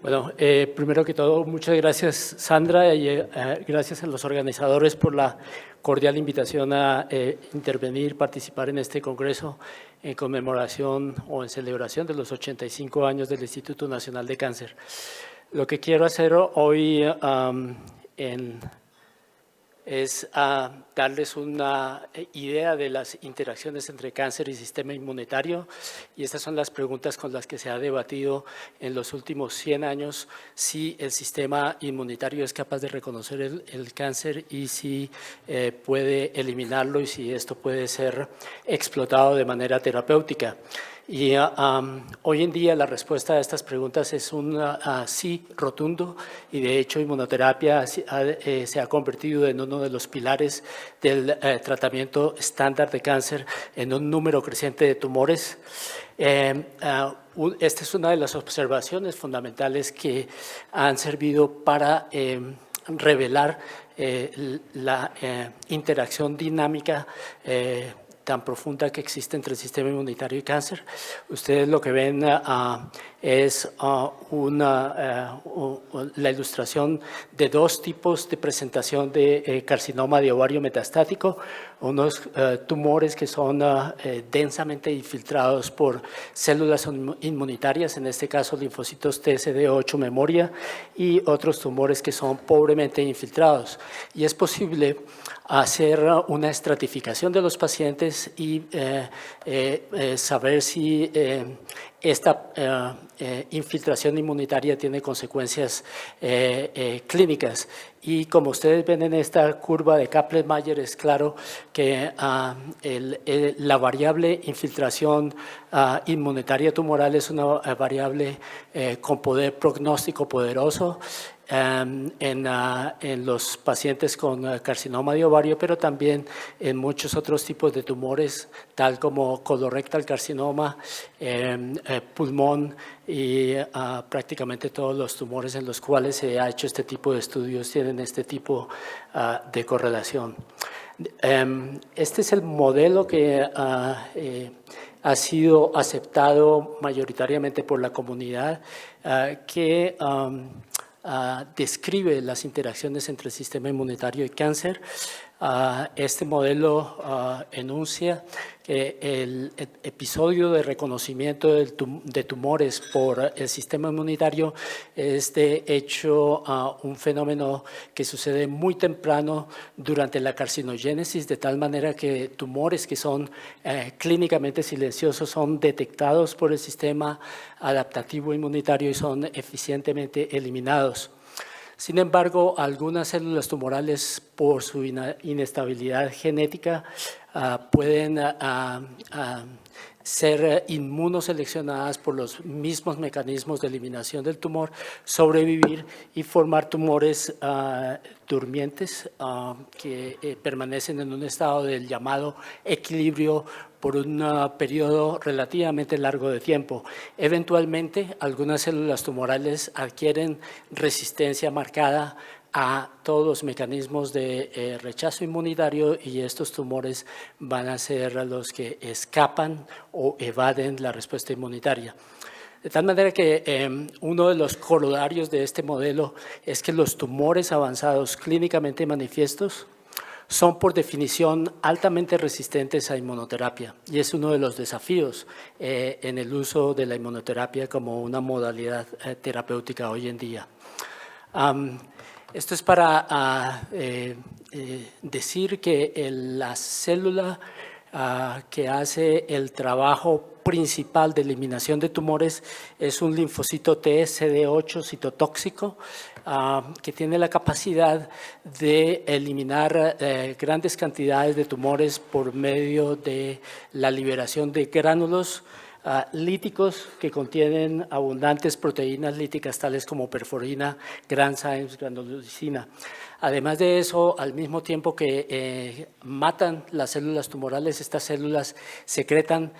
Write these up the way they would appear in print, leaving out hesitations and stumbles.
Bueno, primero que todo, muchas gracias, Sandra, y gracias a los organizadores por la cordial invitación a intervenir, participar en este congreso en conmemoración o en celebración de los 85 años del Instituto Nacional de Cáncer. Lo que quiero hacer hoy es darles una idea de las interacciones entre cáncer y sistema inmunitario, y estas son las preguntas con las que se ha debatido en los últimos 100 años, si el sistema inmunitario es capaz de reconocer el cáncer y si puede eliminarlo y si esto puede ser explotado de manera terapéutica. Y hoy en día la respuesta a estas preguntas es un sí rotundo, y de hecho inmunoterapia se ha convertido en uno de los pilares del tratamiento estándar de cáncer en un número creciente de tumores. Esta es una de las observaciones fundamentales que han servido para revelar la interacción dinámica tan profunda que existe entre el sistema inmunitario y cáncer. Ustedes lo que ven es la ilustración de dos tipos de presentación de carcinoma de ovario metastático, unos tumores que son densamente infiltrados por células inmunitarias, en este caso linfocitos TSD8 memoria, y otros tumores que son pobremente infiltrados. Y es posible hacer una estratificación de los pacientes y saber si esta infiltración inmunitaria tiene consecuencias clínicas. Y como ustedes ven en esta curva de Kaplan-Meier, es claro que la variable infiltración inmunitaria tumoral es una variable con poder prognóstico poderoso en los pacientes con carcinoma de ovario, pero también en muchos otros tipos de tumores, tal como colorectal carcinoma, pulmón y prácticamente todos los tumores en los cuales se ha hecho este tipo de estudios tienen este tipo de correlación. Este es el modelo que ha sido aceptado mayoritariamente por la comunidad, que describe las interacciones entre el sistema inmunitario y cáncer. Este modelo enuncia que el episodio de reconocimiento de tumores por el sistema inmunitario es de hecho un fenómeno que sucede muy temprano durante la carcinogénesis, de tal manera que tumores que son clínicamente silenciosos son detectados por el sistema adaptativo inmunitario y son eficientemente eliminados. Sin embargo, algunas células tumorales, por su inestabilidad genética, pueden ser inmunoseleccionadas por los mismos mecanismos de eliminación del tumor, sobrevivir y formar tumores durmientes que permanecen en un estado del llamado equilibrio por un periodo relativamente largo de tiempo. Eventualmente, algunas células tumorales adquieren resistencia marcada a todos los mecanismos de rechazo inmunitario, y estos tumores van a ser los que escapan o evaden la respuesta inmunitaria. De tal manera que uno de los corolarios de este modelo es que los tumores avanzados clínicamente manifiestos son por definición altamente resistentes a inmunoterapia, y es uno de los desafíos en el uso de la inmunoterapia como una modalidad terapéutica hoy en día. Esto es para decir que la célula que hace el trabajo principal de eliminación de tumores es un linfocito TSD8 citotóxico que tiene la capacidad de eliminar grandes cantidades de tumores por medio de la liberación de gránulos líticos que contienen abundantes proteínas líticas tales como perforina, granzymes, granulocytina. Además de eso, al mismo tiempo que matan las células tumorales, estas células secretan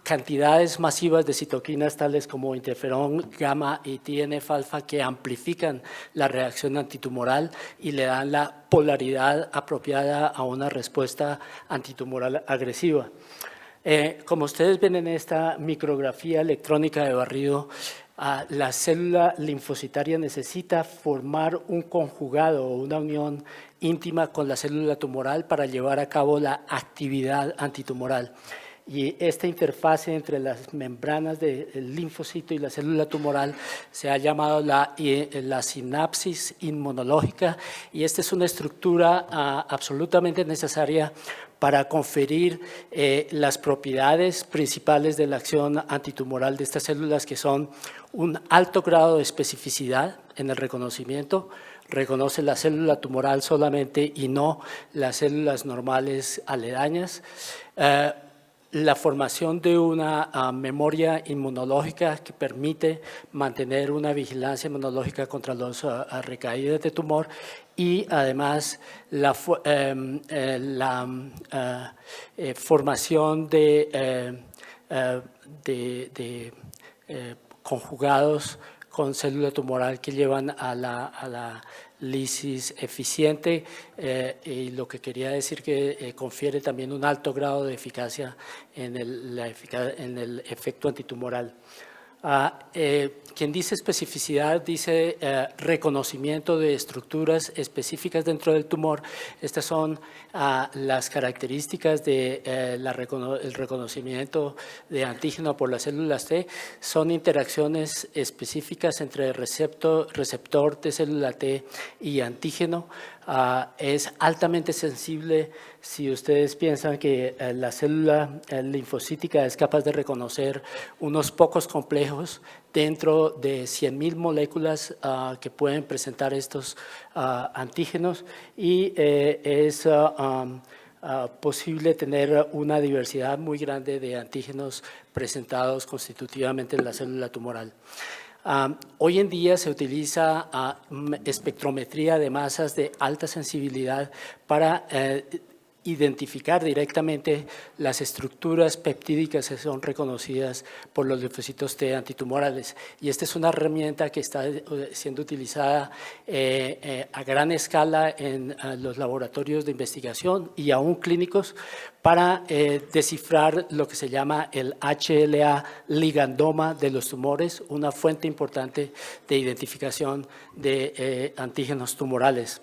cantidades masivas de citoquinas tales como interferón gamma y TNF-alfa que amplifican la reacción antitumoral y le dan la polaridad apropiada a una respuesta antitumoral agresiva. Como ustedes ven en esta micrografía electrónica de barrido, la célula linfocitaria necesita formar un conjugado o una unión íntima con la célula tumoral para llevar a cabo la actividad antitumoral. Y esta interfase entre las membranas del linfocito y la célula tumoral se ha llamado la sinapsis inmunológica, y esta es una estructura absolutamente necesaria para conferir las propiedades principales de la acción antitumoral de estas células, que son un alto grado de especificidad en el reconocimiento. Reconoce la célula tumoral solamente y no las células normales aledañas. La formación de una memoria inmunológica que permite mantener una vigilancia inmunológica contra las recaídas de tumor, y además la formación de conjugados con célula tumoral que llevan a la lisis eficiente, y lo que quería decir que confiere también un alto grado de eficacia en el efecto antitumoral. Quien dice especificidad dice reconocimiento de estructuras específicas dentro del tumor. Estas son las características de el reconocimiento de antígeno por las células T. Son interacciones específicas entre receptor de célula T y antígeno. Es altamente sensible. Si ustedes piensan que la célula linfocítica es capaz de reconocer unos pocos complejos dentro de 100.000 moléculas que pueden presentar estos antígenos, y es posible tener una diversidad muy grande de antígenos presentados constitutivamente en la célula tumoral. Hoy en día se utiliza espectrometría de masas de alta sensibilidad para identificar directamente las estructuras peptídicas que son reconocidas por los linfocitos T antitumorales. Y esta es una herramienta que está siendo utilizada a gran escala en los laboratorios de investigación y aún clínicos para descifrar lo que se llama el HLA ligandoma de los tumores, una fuente importante de identificación de antígenos tumorales.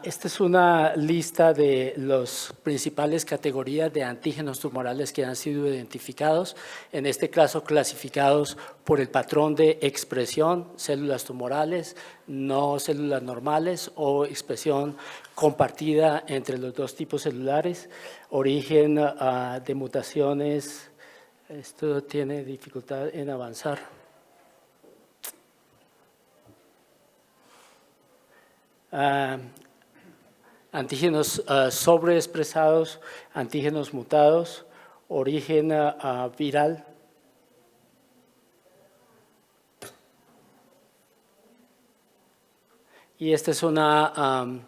Esta es una lista de las principales categorías de antígenos tumorales que han sido identificados, en este caso clasificados por el patrón de expresión, células tumorales, no células normales o expresión compartida entre los dos tipos celulares, origen de mutaciones. Esto tiene dificultad en avanzar. Antígenos sobreexpresados, antígenos mutados, origen viral. Y este es un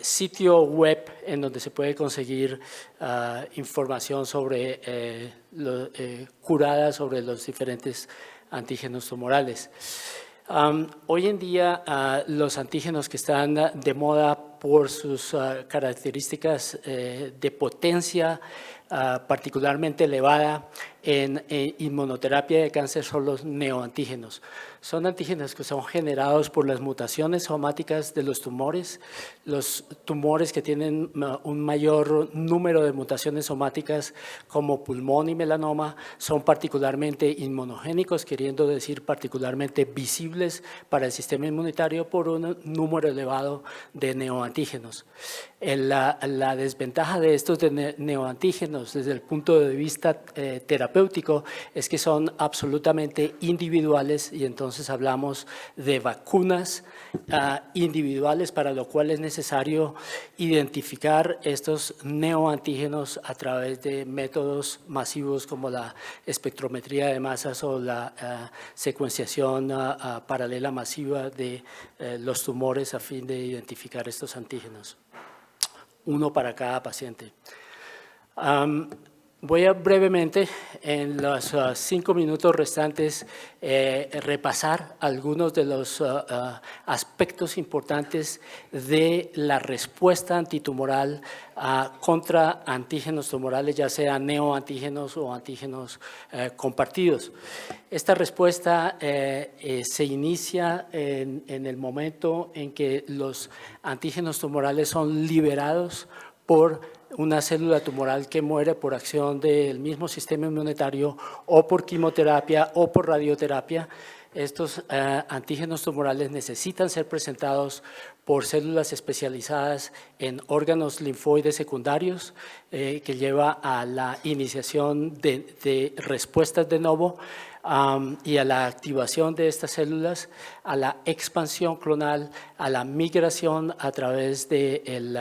sitio web en donde se puede conseguir información sobre curada sobre los diferentes antígenos tumorales. Hoy en día los antígenos que están de moda por sus características de potencia particularmente elevada en inmunoterapia de cáncer son los neoantígenos. Son antígenos que son generados por las mutaciones somáticas de los tumores que tienen un mayor número de mutaciones somáticas como pulmón y melanoma son particularmente inmunogénicos, queriendo decir particularmente visibles para el sistema inmunitario por un número elevado de neoantígenos. La desventaja de estos neoantígenos humanos desde el punto de vista terapéutico es que son absolutamente individuales, y entonces hablamos de vacunas individuales, para lo cual es necesario identificar estos neoantígenos a través de métodos masivos como la espectrometría de masas o la secuenciación paralela masiva de los tumores a fin de identificar estos antígenos, uno para cada paciente. Voy a brevemente, en los 5 minutos restantes, repasar algunos de los aspectos importantes de la respuesta antitumoral contra antígenos tumorales, ya sean neoantígenos o antígenos compartidos. Esta respuesta se inicia en el momento en que los antígenos tumorales son liberados por una célula tumoral que muere por acción del mismo sistema inmunitario o por quimioterapia o por radioterapia. Estos antígenos tumorales necesitan ser presentados por células especializadas en órganos linfoides secundarios, que lleva a la iniciación de respuestas de novo y a la activación de estas células, a la expansión clonal, a la migración a través de el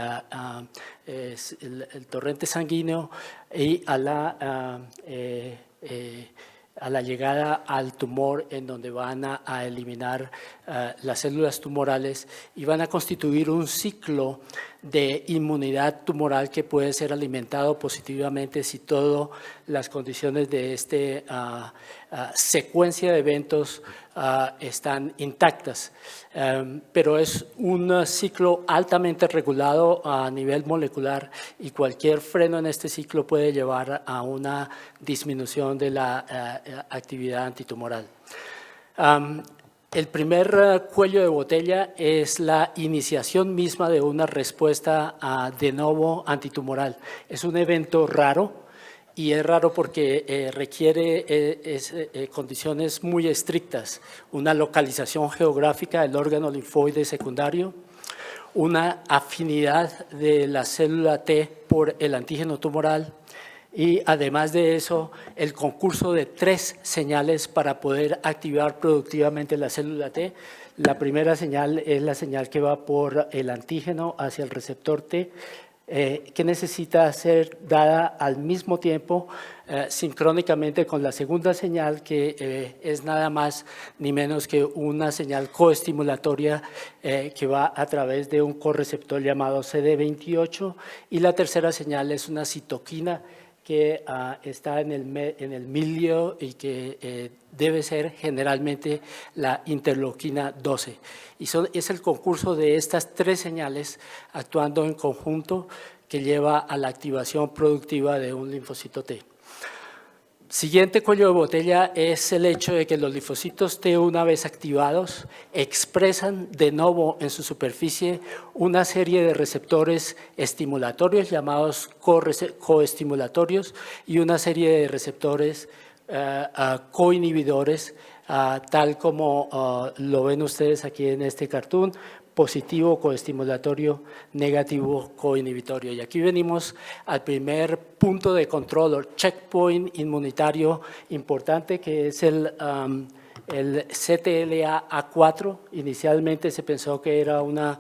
torrente sanguíneo y a la llegada al tumor, en donde van a eliminar las células tumorales y van a constituir un ciclo de inmunidad tumoral que puede ser alimentado positivamente si todas las condiciones de esta secuencia de eventos están intactas. Pero es un ciclo altamente regulado a nivel molecular, y cualquier freno en este ciclo puede llevar a una disminución de la actividad antitumoral. El primer cuello de botella es la iniciación misma de una respuesta de novo antitumoral. Es un evento raro, y es raro porque requiere condiciones muy estrictas: una localización geográfica del órgano linfoide secundario, una afinidad de la célula T por el antígeno tumoral, y además de eso, el concurso de 3 señales para poder activar productivamente la célula T. La primera señal es la señal que va por el antígeno hacia el receptor T, que necesita ser dada al mismo tiempo, sincrónicamente con la segunda señal, que es nada más ni menos que una señal coestimulatoria que va a través de un correceptor llamado CD28, y la tercera señal es una citoquina que está en el milieu y que debe ser generalmente la interleuquina 12. Y es el concurso de estas 3 señales actuando en conjunto que lleva a la activación productiva de un linfocito T. Siguiente cuello de botella es el hecho de que los linfocitos T, una vez activados, expresan de novo en su superficie una serie de receptores estimulatorios llamados coestimulatorios y una serie de receptores coinhibidores, tal como lo ven ustedes aquí en este cartoon: positivo coestimulatorio, negativo coinhibitorio. Y aquí venimos al primer punto de control o checkpoint inmunitario importante, que es el CTLA-4. Inicialmente se pensó que era una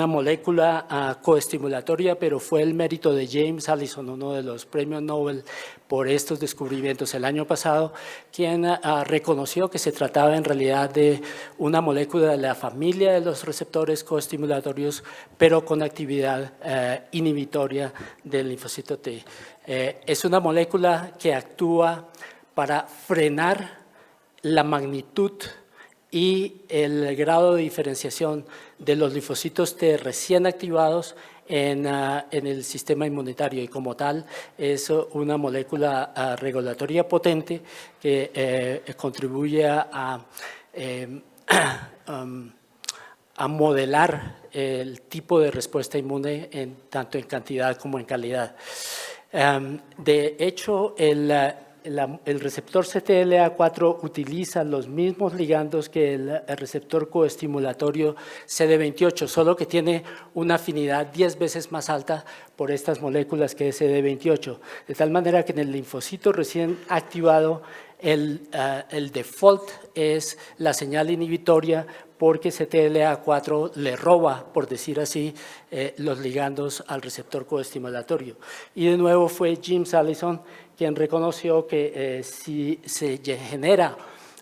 molécula coestimulatoria, pero fue el mérito de James Allison, uno de los premios Nobel por estos descubrimientos el año pasado, quien reconoció que se trataba en realidad de una molécula de la familia de los receptores coestimulatorios, pero con actividad inhibitoria del linfocito T. Es una molécula que actúa para frenar la magnitud y el grado de diferenciación de los linfocitos T recién activados en el sistema inmunitario, y como tal es una molécula regulatoria potente que contribuye a modelar el tipo de respuesta inmune tanto en cantidad como en calidad. De hecho, el el receptor CTLA4 utiliza los mismos ligandos que el receptor coestimulatorio CD28, solo que tiene una afinidad 10 veces más alta por estas moléculas que es CD28, de tal manera que en el linfocito recién activado el default es la señal inhibitoria porque CTLA4 le roba, por decir así, los ligandos al receptor coestimulatorio. Y de nuevo fue James Allison quien reconoció que si se genera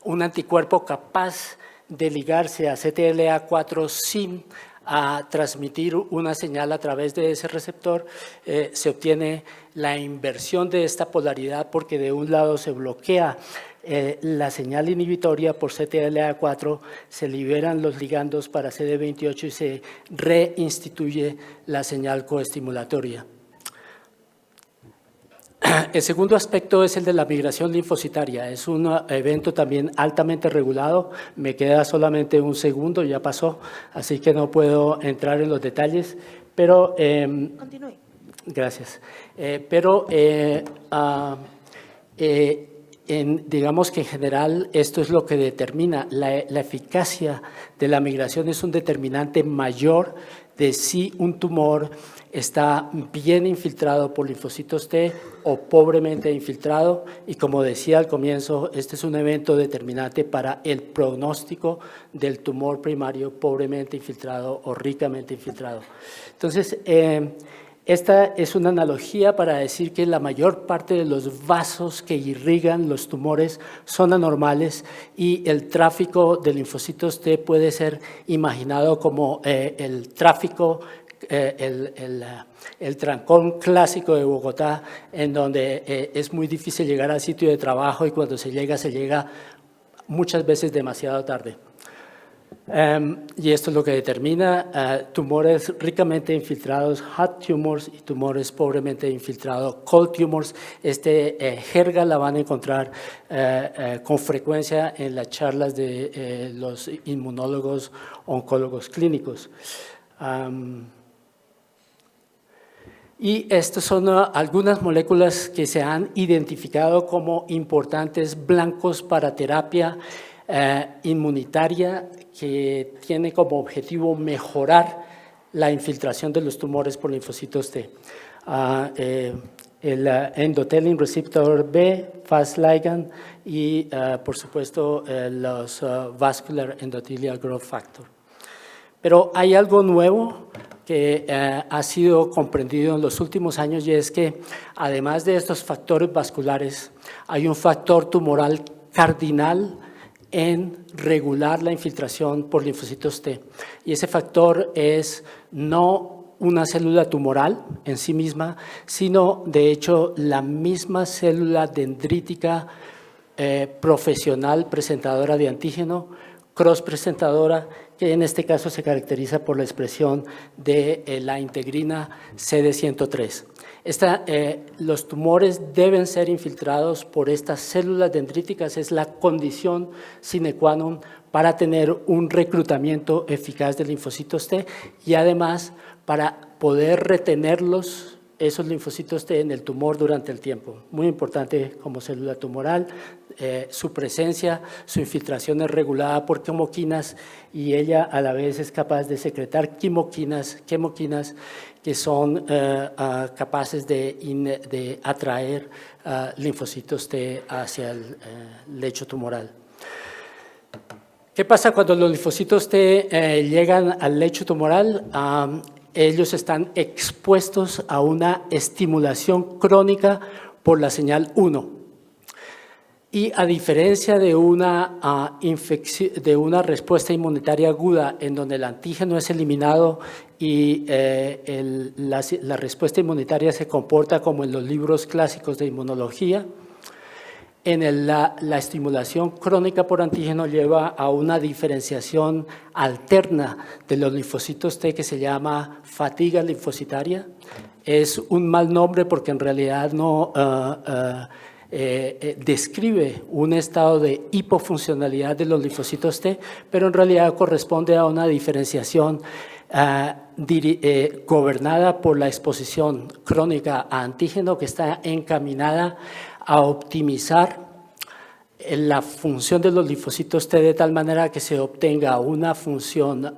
un anticuerpo capaz de ligarse a CTLA4 sin transmitir una señal a través de ese receptor, se obtiene la inversión de esta polaridad porque de un lado se bloquea la señal inhibitoria por CTLA4, se liberan los ligandos para CD28 y se reinstituye la señal coestimulatoria. El segundo aspecto es el de la migración linfocitaria. Es un evento también altamente regulado. Me queda solamente un segundo, ya pasó, así que no puedo entrar en los detalles. Pero, Continúe. Gracias. Digamos que en general esto es lo que determina. La eficacia de la migración es un determinante mayor de si un tumor está bien infiltrado por linfocitos T o pobremente infiltrado, y como decía al comienzo, este es un evento determinante para el pronóstico del tumor primario pobremente infiltrado o ricamente infiltrado. Entonces, esta es una analogía para decir que la mayor parte de los vasos que irrigan los tumores son anormales y el tráfico de linfocitos T puede ser imaginado como el tráfico, el trancón clásico de Bogotá, en donde es muy difícil llegar al sitio de trabajo y cuando se llega muchas veces demasiado tarde. Y esto es lo que determina tumores ricamente infiltrados, hot tumors, y tumores pobremente infiltrados, cold tumors. Jerga la van a encontrar con frecuencia en las charlas de los inmunólogos, oncólogos clínicos. Y estas son algunas moléculas que se han identificado como importantes blancos para terapia inmunitaria, que tiene como objetivo mejorar la infiltración de los tumores por linfocitos T. El endothelin receptor B, Fast ligand y, por supuesto, los vascular endothelial growth factor. Pero hay algo nuevo que ha sido comprendido en los últimos años, y es que además de estos factores vasculares, hay un factor tumoral cardinal en regular la infiltración por linfocitos T. Y ese factor es no una célula tumoral en sí misma, sino de hecho la misma célula dendrítica profesional presentadora de antígeno, cross presentadora, que en este caso se caracteriza por la expresión de la integrina CD103. Los tumores deben ser infiltrados por estas células dendríticas, es la condición sine qua non para tener un reclutamiento eficaz de linfocitos T y además para poder retenerlos, esos linfocitos T, en el tumor durante el tiempo. Muy importante como célula tumoral, su presencia, su infiltración es regulada por quimoquinas y ella a la vez es capaz de secretar quimoquinas que son capaces de atraer linfocitos T hacia el lecho tumoral. ¿Qué pasa cuando los linfocitos T llegan al lecho tumoral? Ellos están expuestos a una estimulación crónica por la señal 1. Y a diferencia de una respuesta inmunitaria aguda en donde el antígeno es eliminado y la respuesta inmunitaria se comporta como en los libros clásicos de inmunología, la estimulación crónica por antígeno lleva a una diferenciación alterna de los linfocitos T que se llama fatiga linfocitaria. Es un mal nombre porque en realidad no describe un estado de hipofuncionalidad de los linfocitos T, pero en realidad corresponde a una diferenciación gobernada por la exposición crónica a antígeno que está encaminada a optimizar la función de los linfocitos T de tal manera que se obtenga una función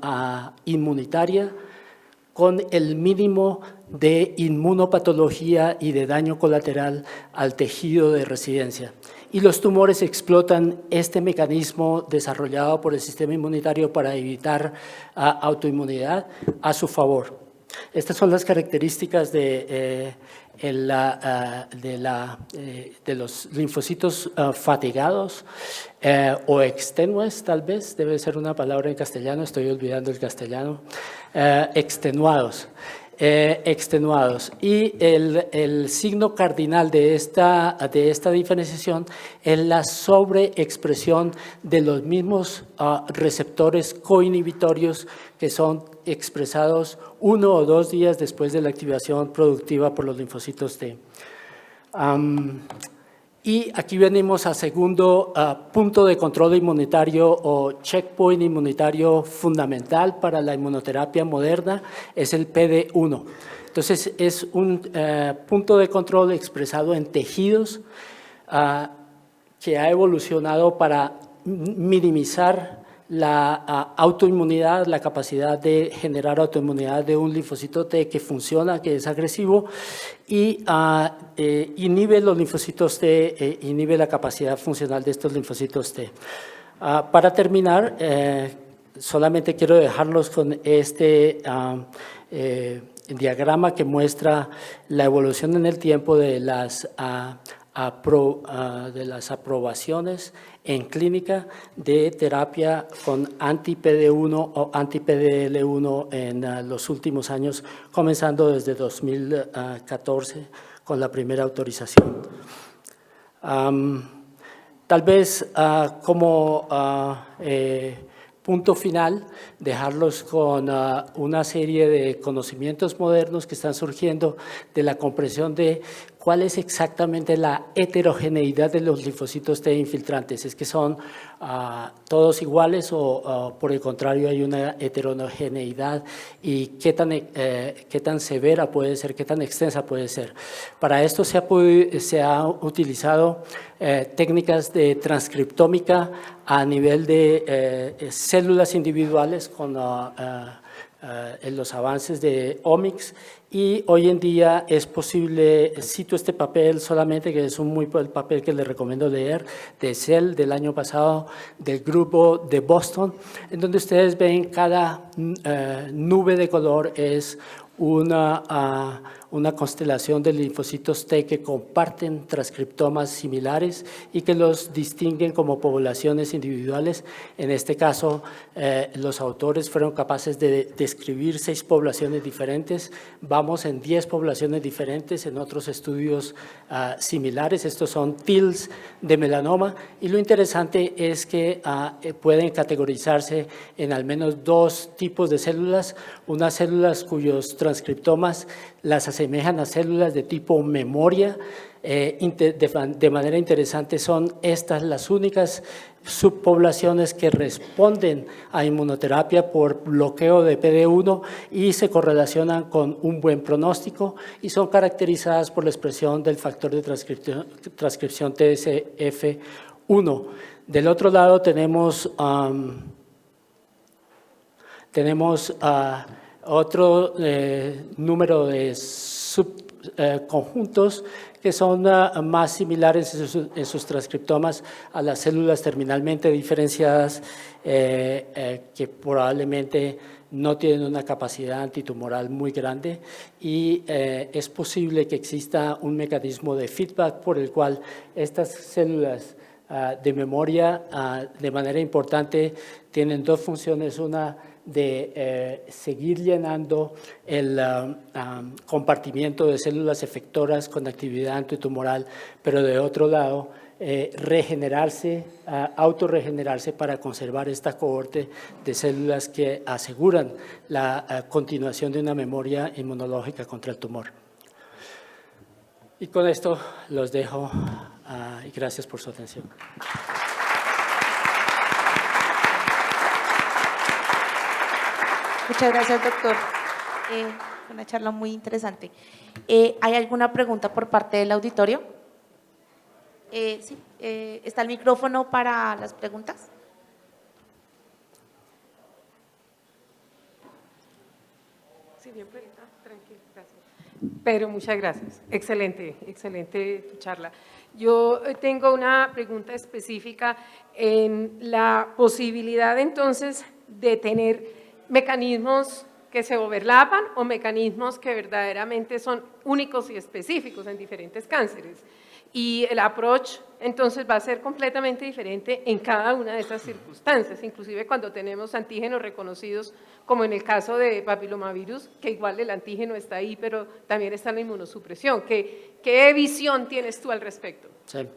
inmunitaria con el mínimo de inmunopatología y de daño colateral al tejido de residencia. Y los tumores explotan este mecanismo desarrollado por el sistema inmunitario para evitar autoinmunidad a su favor. Estas son las características de los linfocitos fatigados o extenues, tal vez, debe ser una palabra en castellano, estoy olvidando el castellano, extenuados. Y el signo cardinal de esta diferenciación es la sobreexpresión de los mismos receptores coinhibitorios que son expresados 1 o 2 días después de la activación productiva por los linfocitos T. Y aquí venimos a segundo punto de control inmunitario o checkpoint inmunitario fundamental para la inmunoterapia moderna, es el PD-1. Entonces, es un punto de control expresado en tejidos que ha evolucionado para minimizar la autoinmunidad, la capacidad de generar autoinmunidad de un linfocito T que funciona, que es agresivo, y inhibe los linfocitos T, inhibe la capacidad funcional de estos linfocitos T. Para terminar, solamente quiero dejarlos con este diagrama que muestra la evolución en el tiempo de las aprobaciones en clínica de terapia con anti-PD1 o anti-PDL1 en los últimos años, comenzando desde 2014 con la primera autorización. Tal vez como punto final, dejarlos con una serie de conocimientos modernos que están surgiendo de la comprensión de cuál es exactamente la heterogeneidad de los linfocitos T infiltrantes. ¿Es que son todos iguales o por el contrario hay una heterogeneidad? ¿Y qué tan severa puede ser, qué tan extensa puede ser? Para esto se ha utilizado técnicas de transcriptómica a nivel de células individuales con en los avances de Omics, y hoy en día es posible, cito este papel solamente, que es un muy buen papel que les recomiendo leer, de Cell del año pasado, del grupo de Boston, en donde ustedes ven cada nube de color es una constelación de linfocitos T que comparten transcriptomas similares y que los distinguen como poblaciones individuales. En este caso, los autores fueron capaces de describir 6 poblaciones diferentes. Vamos en 10 poblaciones diferentes en otros estudios similares. Estos son TILs de melanoma, y lo interesante es que pueden categorizarse en al menos 2 tipos de células, unas células cuyos transcriptomas las asemejan a células de tipo memoria. De manera interesante, son estas las únicas subpoblaciones que responden a inmunoterapia por bloqueo de PD1 y se correlacionan con un buen pronóstico, y son caracterizadas por la expresión del factor de transcripción TSF1. Del otro lado tenemos otro número de subconjuntos que son más similares en sus transcriptomas a las células terminalmente diferenciadas, que probablemente no tienen una capacidad antitumoral muy grande, y es posible que exista un mecanismo de feedback por el cual estas células de memoria de manera importante tienen 2 funciones: una de seguir llenando el compartimiento de células efectoras con actividad antitumoral, pero de otro lado regenerarse, autorregenerarse para conservar esta cohorte de células que aseguran la continuación de una memoria inmunológica contra el tumor. Y con esto los dejo y gracias por su atención. Muchas gracias, doctor. Una charla muy interesante. ¿Hay alguna pregunta por parte del auditorio? Sí, ¿está el micrófono para las preguntas? Sí, bien, tranquilo, gracias. Pedro, muchas gracias. Excelente, excelente tu charla. Yo tengo una pregunta específica en la posibilidad entonces de tener mecanismos que se overlapan o mecanismos que verdaderamente son únicos y específicos en diferentes cánceres. Y el approach entonces va a ser completamente diferente en cada una de esas circunstancias, inclusive cuando tenemos antígenos reconocidos, como en el caso de papilomavirus, que igual el antígeno está ahí, pero también está la inmunosupresión. ¿Qué visión tienes tú al respecto? Sí.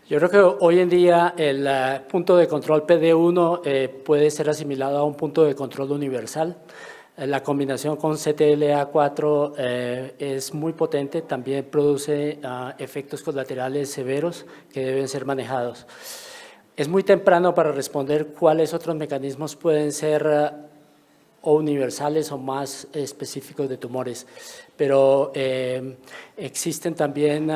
Yo creo que hoy en día el punto de control PD1 puede ser asimilado a un punto de control universal. La combinación con CTLA4 es muy potente, también produce efectos colaterales severos que deben ser manejados. Es muy temprano para responder cuáles otros mecanismos pueden ser o universales o más específicos de tumores, pero existen también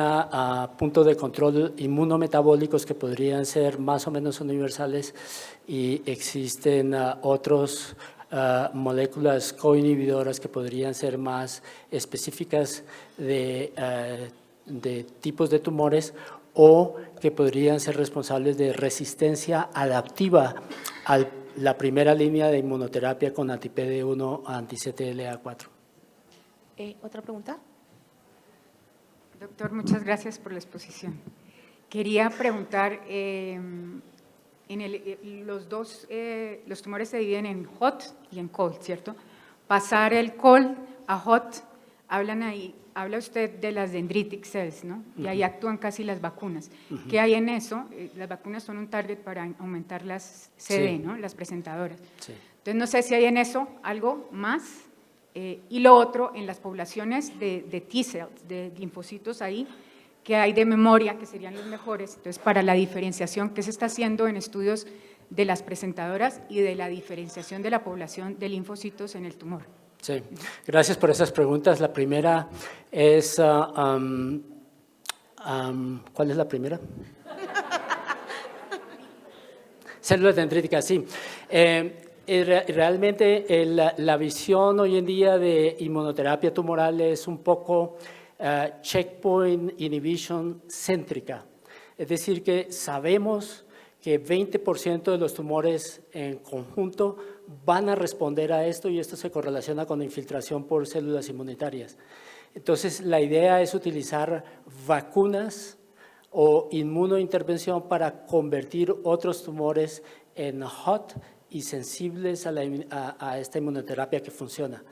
puntos de control inmunometabólicos que podrían ser más o menos universales y existen otros moléculas coinhibidoras que podrían ser más específicas de tipos de tumores o que podrían ser responsables de resistencia adaptiva a la primera línea de inmunoterapia con anti-PD1 anti-CTLA4. ¿Otra pregunta? Doctor, muchas gracias por la exposición. Quería preguntar, los tumores se dividen en hot y en cold, ¿cierto? Pasar el cold a hot, habla usted de las dendritic cells, ¿no? Y ahí actúan casi las vacunas. ¿Qué hay en eso? Las vacunas son un target para aumentar las CD, Sí. ¿no? Las presentadoras. Sí. Entonces, no sé si hay en eso algo más. Y lo otro, en las poblaciones de T-cells, de linfocitos ahí, que hay de memoria, que serían los mejores. Entonces, para la diferenciación que se está haciendo en estudios de las presentadoras y de la diferenciación de la población de linfocitos en el tumor. Sí, gracias por esas preguntas. La primera es, ¿cuál es la primera? Células dendríticas, sí. Realmente la visión hoy en día de inmunoterapia tumoral es un poco checkpoint inhibition céntrica. Es decir, que sabemos que 20% de los tumores en conjunto van a responder a esto y esto se correlaciona con la infiltración por células inmunitarias. Entonces, la idea es utilizar vacunas o inmunointervención para convertir otros tumores en hot y sensibles a esta inmunoterapia que funciona.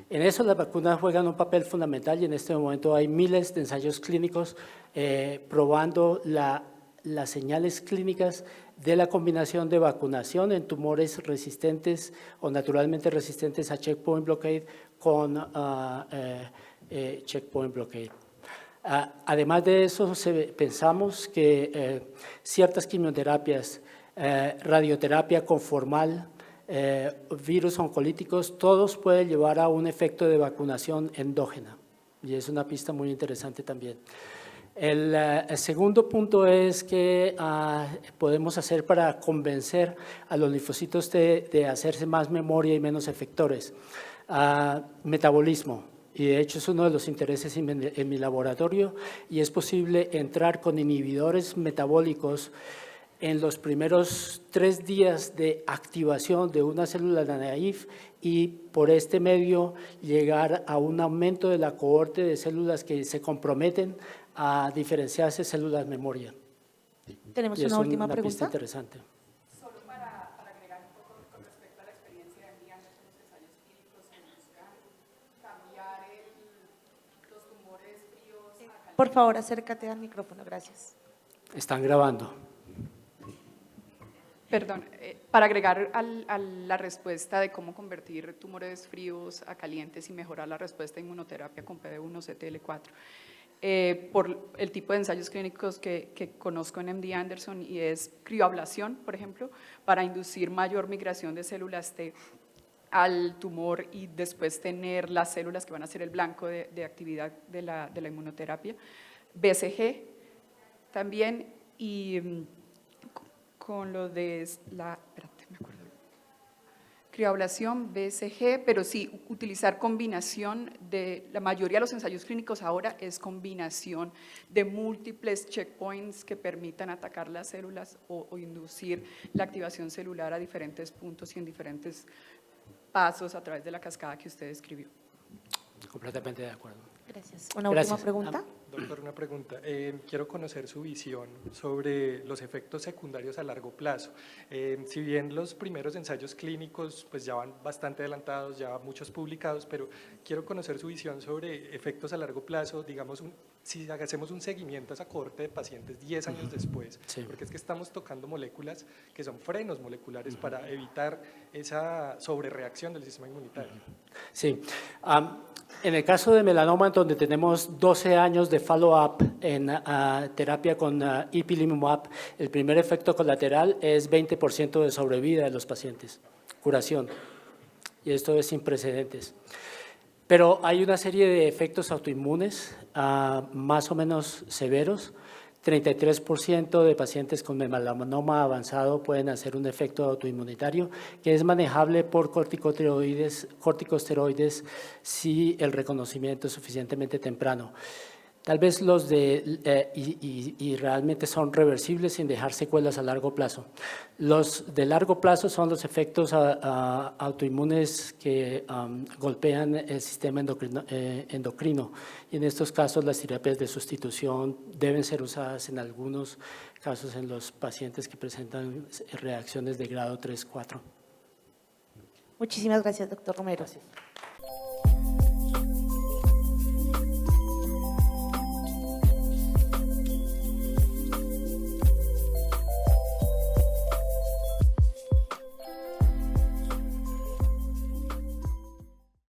En eso las vacunas juegan un papel fundamental y en este momento hay miles de ensayos clínicos probando las señales clínicas de la combinación de vacunación en tumores resistentes o naturalmente resistentes a checkpoint blockade con checkpoint blockade. Además de eso, pensamos que ciertas quimioterapias, radioterapia conformal, virus oncolíticos, todos pueden llevar a un efecto de vacunación endógena y es una pista muy interesante también. El segundo punto es que podemos hacer para convencer a los linfocitos de hacerse más memoria y menos efectores. Metabolismo. Y de hecho es uno de los intereses en mi laboratorio y es posible entrar con inhibidores metabólicos en los primeros 3 días de activación de una célula naïve y por este medio llegar a un aumento de la cohorte de células que se comprometen a diferenciarse células memoria. Tenemos una última pregunta. Pista interesante. Solo para agregar un poco con respecto a la experiencia de MD Anderson, los ensayos clínicos que buscan cambiar los tumores fríos a calientes. Por favor, acércate al micrófono, gracias. Están grabando. Perdón, para agregar a la respuesta de cómo convertir tumores fríos a calientes y mejorar la respuesta de inmunoterapia con PD1 CTL4. Por el tipo de ensayos clínicos que conozco en MD Anderson y es crioablación, por ejemplo, para inducir mayor migración de células T al tumor y después tener las células que van a ser el blanco de actividad de la inmunoterapia. BCG también Y con lo de espérate, me acuerdo. Crioablación, BCG, pero sí, utilizar combinación de, la mayoría de los ensayos clínicos ahora es combinación de múltiples checkpoints que permitan atacar las células o inducir la activación celular a diferentes puntos y en diferentes pasos a través de la cascada que usted describió. Completamente de acuerdo. Gracias. Una Gracias. última pregunta. Doctor, una pregunta. Quiero conocer su visión sobre los efectos secundarios a largo plazo. Si bien los primeros ensayos clínicos pues ya van bastante adelantados, ya muchos publicados, pero quiero conocer su visión sobre efectos a largo plazo, digamos, si hacemos un seguimiento a esa cohorte de pacientes 10 años después, Sí. porque es que estamos tocando moléculas que son frenos moleculares para evitar esa sobrereacción del sistema inmunitario. Sí. En el caso de melanoma, donde tenemos 12 años de follow-up en terapia con ipilimumab, el primer efecto colateral es 20% de sobrevida de los pacientes, curación. Y esto es sin precedentes. Pero hay una serie de efectos autoinmunes más o menos severos. 33% de pacientes con melanoma avanzado pueden hacer un efecto autoinmunitario que es manejable por corticosteroides si el reconocimiento es suficientemente temprano. Tal vez los y realmente son reversibles sin dejar secuelas a largo plazo. Los de largo plazo son los efectos autoinmunes que golpean el sistema endocrino. Y en estos casos las terapias de sustitución deben ser usadas en algunos casos en los pacientes que presentan reacciones de grado 3-4. Muchísimas gracias, doctor Romero. Gracias.